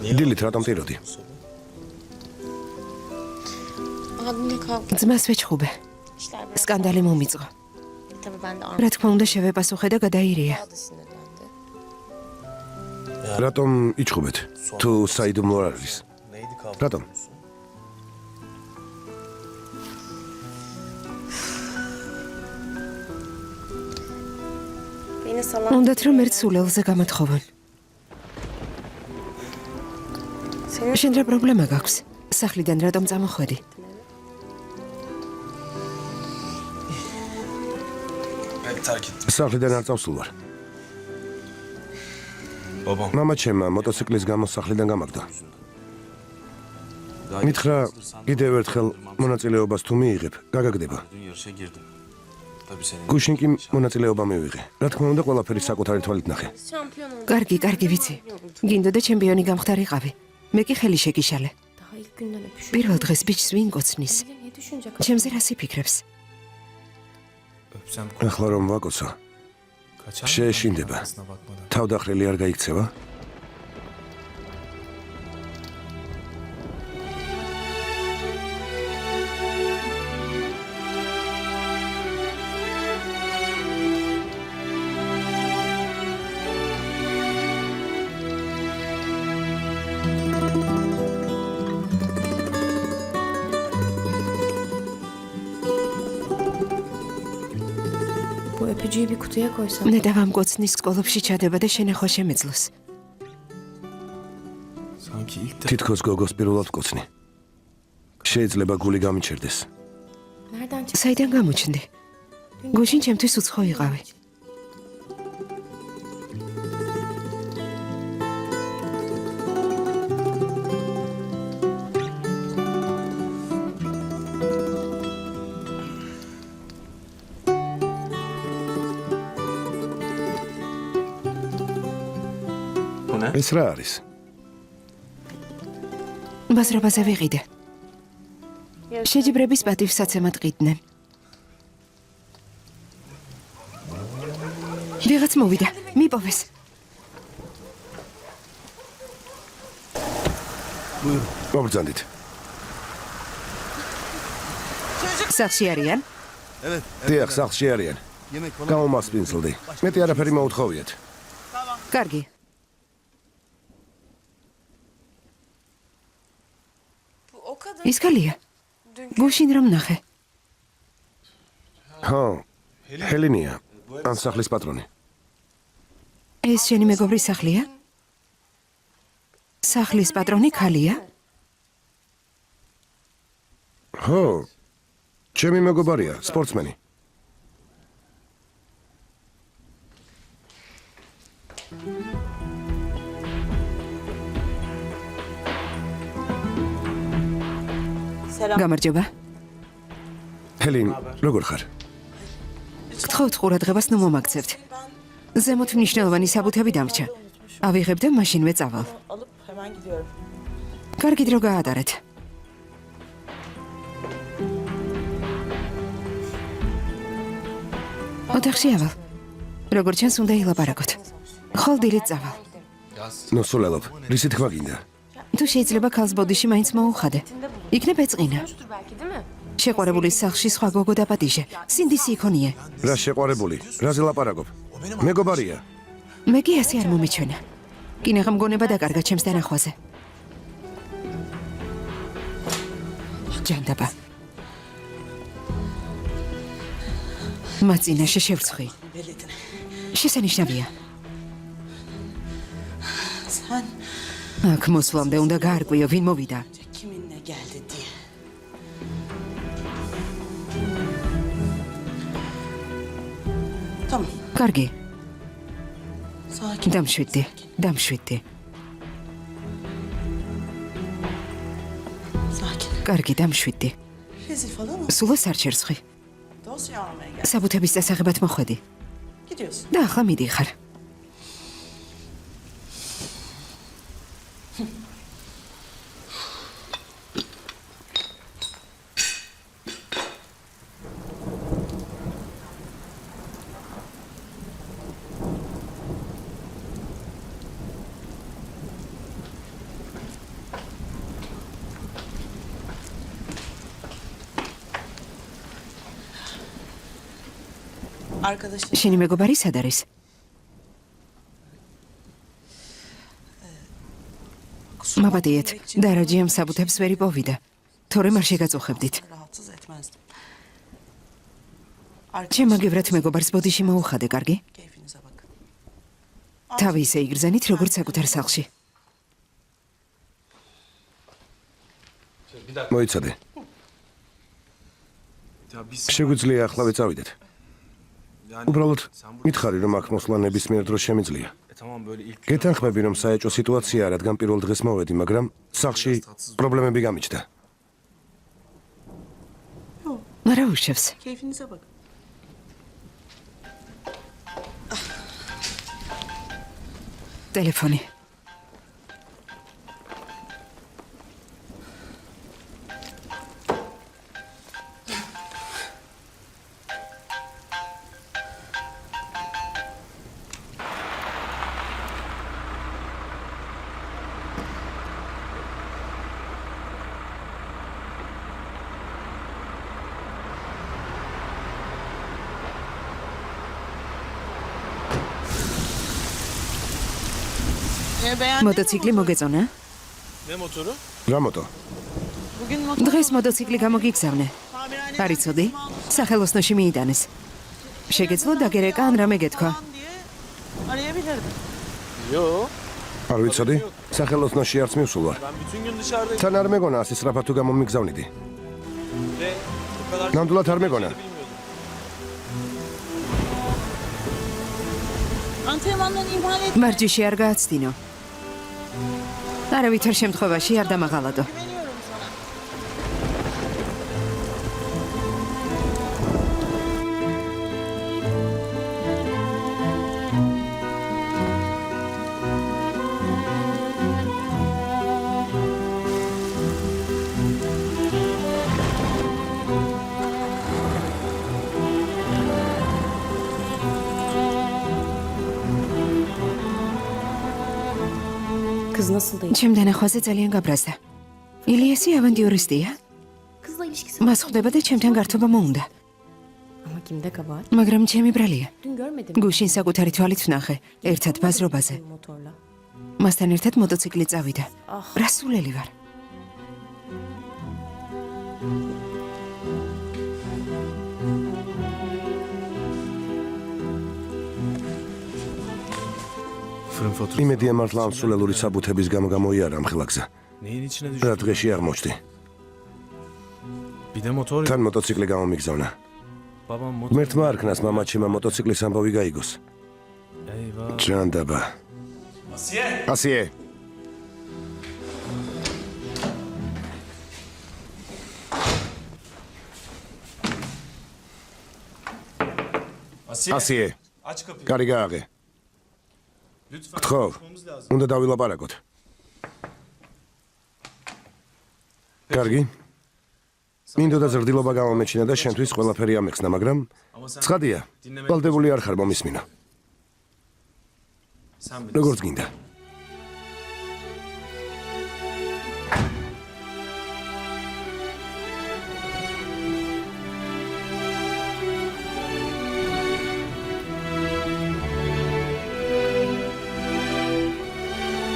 დილით რატომ ტიროდი? ძმას ვეჩხუბე. სკანდალი მომიწყო. რა თქმა უნდა შევეპასუხე და გადაირია. რატომ იჩხუბეთ? თუ საიდუმლო არ არის. რატომ? უნდათ რომ ერთ სულელზე გამათხოვონ. შენ რა პრობლემა გაქვს? სახლიდან რატომ წამოხვედი? სახლიდან არ წავსულ ვარ. მამა ჩემმა მოტოციკლის გამო სახლიდან გამაგდა. მითხრა კიდევ ერთხელ მონაწილეობას თუ მიიღებ, გაგაგდება. გუშინ კი მონაწილეობა მივიღე. რა თქმა უნდა ყველაფერი საკუთარი თვალით ნახე. კარგი ვიცი. გინდოდა ჩემპიონი გამხდარიყავი. მე კი ხელი შეკიშალე. პირველ დღეს ბიჭს ვინ გოცნის? ჩემზე რას იფიქრებს? ახლა რომ ვაკოცო, შეეშინდება. თავდახრილი არ გაიქცევა? ნედავამ გოცნის სკოლებში ჩადება და შენახვა შემეძლოს. თითქოს გოგოს პირველად გოცნი. შეიძლება გული გამიჩერდეს. საიდან გამოჩნდი? გუშინ ჩემთვის უცხო იყავი. ეს რა არის? ბაზრობაზე ვიყიდე. შეჯიბრების პატივსაცემად ყიდნენ. ვიღაც მოვიდა, მიპოვეს. მოგბრძანდით. სახლში არიან? დიახ, სახლში არიან. გამომასპინძლდი. მეტი არაფერი მოუთხოვიათ. კარგი. ის კალია. გუშინ რომ ნახე. ხო, ჰელენია, ამ სახლის პატრონი. ეს შენი მეგობრის სახლია? სახლის პატრონი კალია? ხო, ჩემი მეგობარია, სპორტსმენი. გამარჯობა. ჰელენ, როგორ ხარ? გთხოვთ ყურადღებას ნუ მომაქცევთ. ზემოთ მნიშვნელოვანი საბუთები დამრჩა. ავიღებ და მაშინვე წავალ. კარგი დრო გაატარეთ. ოთახში ავალ. როგორ ჩანს უნდა ილაპარაკოთ. ხოლ დილით წავალ. ნუ სულელობ, რისი თქვა გინდა? თუ შეიძლება ქალს ბოდიში მაინც მოუხადე. იქნებ ეწყინა. შეყვარებული სახლში სხვა გოგო დაპატიჟე. სინდისი იქონიე. რა შეყვარებული? რაზე ლაპარაკობ? მეგობარია. მე კი ასე არ მომიჩვენა. კინაღამ გონება დაკარგა ჩემს დანახვაზე. ჯანდაბა. მაწინაშე შევრცხი. შესანიშნავია. აქ მოსვლამდე უნდა გაარკვიო ვინ მოვიდა. კარგი. დამშვიდდი. კარგი, დამშვიდდი. სულას არ ჩერცხი. საბუთების დასაღებად მოხვედი. და ახლა მიდიხარ. Arkadaşın შენი მეგობარი სად არის? მაბადიეთ, დარაჯიამ საბუთებს ვერ იპოვიდა. თორემ არ შეგაწუხებდით. rahatsız etmezdim. ჩემ მაგევრად მეგობარს ბოდიში მოუხადე, კარგი? Keyfinize bakın. თავი ისე იგრძენით, როგორც საკუთარ სახლში. მოიცადე. შეგვიძლია ახლა ვეწავიდეთ. უბრალოდ მითხარი რომ აქ მოსვლა ნებისმიერ დროს შემიძლია. გეთანხმები რომ საეჭვო სიტუაციაა, რადგან პირველ დღეს მოვედი, მაგრამ სახლში პრობლემები გამიჩნდა. რა უშევს? Keyfinize bakın. ტელეფონი. Beğendin mi მოტოციკლი motoru? მოგეწონა? Ne motoru? რა მოტო? Bugün motor დღეს მოტოციკლი გამოგიგზავნე. tamirhanede არ იცოდი? teslim almışsın სახელოსნოში მიიტანეს. შეგეძლო დაგერეკა ან რამე გეთქვა? falan diye arayabilirdim. Yo. არ ვიცოდი? სახელოსნოში არც მივსულა. Ben bütün gün dışarıdayım. თან არ მეგონა ასე სწრაფად თუ გამომიგზავნიდი. Ve bu kadar ნამდვილად არ მეგონა. bilmiyordum. Antrenmandan ihmal et. მარჯიში არ გააცდინო. არავითარ შემთხვევაში არ დამაღალადო. Güveniyorum sana. Kız nasıl değil? ჩემ დანახვაზე ძალიან გაბრაზდა. ილიასი ავანტიურისტია. Kızla ilişkisi მას ხვდება და ჩემთან გართობა მოუნდა. Ama kimde kabahat? მაგრამ ჩემი ბრალია. Dün görmedim. გუშინ საკუთარი თვალით ვნახე, ერთად ბაზრობაზე. Motorla. მასთან ერთად მოტოციკლი წავიდა. რა სულელი ვარ. Fırın faturası. იმედია მართლა ამ სულელური საბუთების გამო გამოიარა ამ ხილაგზა. Neyin içine რა düştü? დღეში აღმოჩნდი. Bir de motor yok. თან მოტოციკლი გამომიგზავნა. Babam motor. ღმერთმა არქნას მამაჩემა მოტოციკლის ამბავი გაიგოს. Eyvah. ჭანდაბა. Asiye. ასიე. Asiye. ასიე. Aç kapıyı. კარი გააღე. Lütfen. ხო, Konuşmamız lazım. უნდა დავილაპარაკოთ. კარგი. მინდოდა ზრდილობა გამომეჩინა და შენთვის ყველაფერი ამექნა, მაგრამ ცხადია, ვალდებული არ ხარ მომისმინო. Sen bilirsin. როგორც გინდა.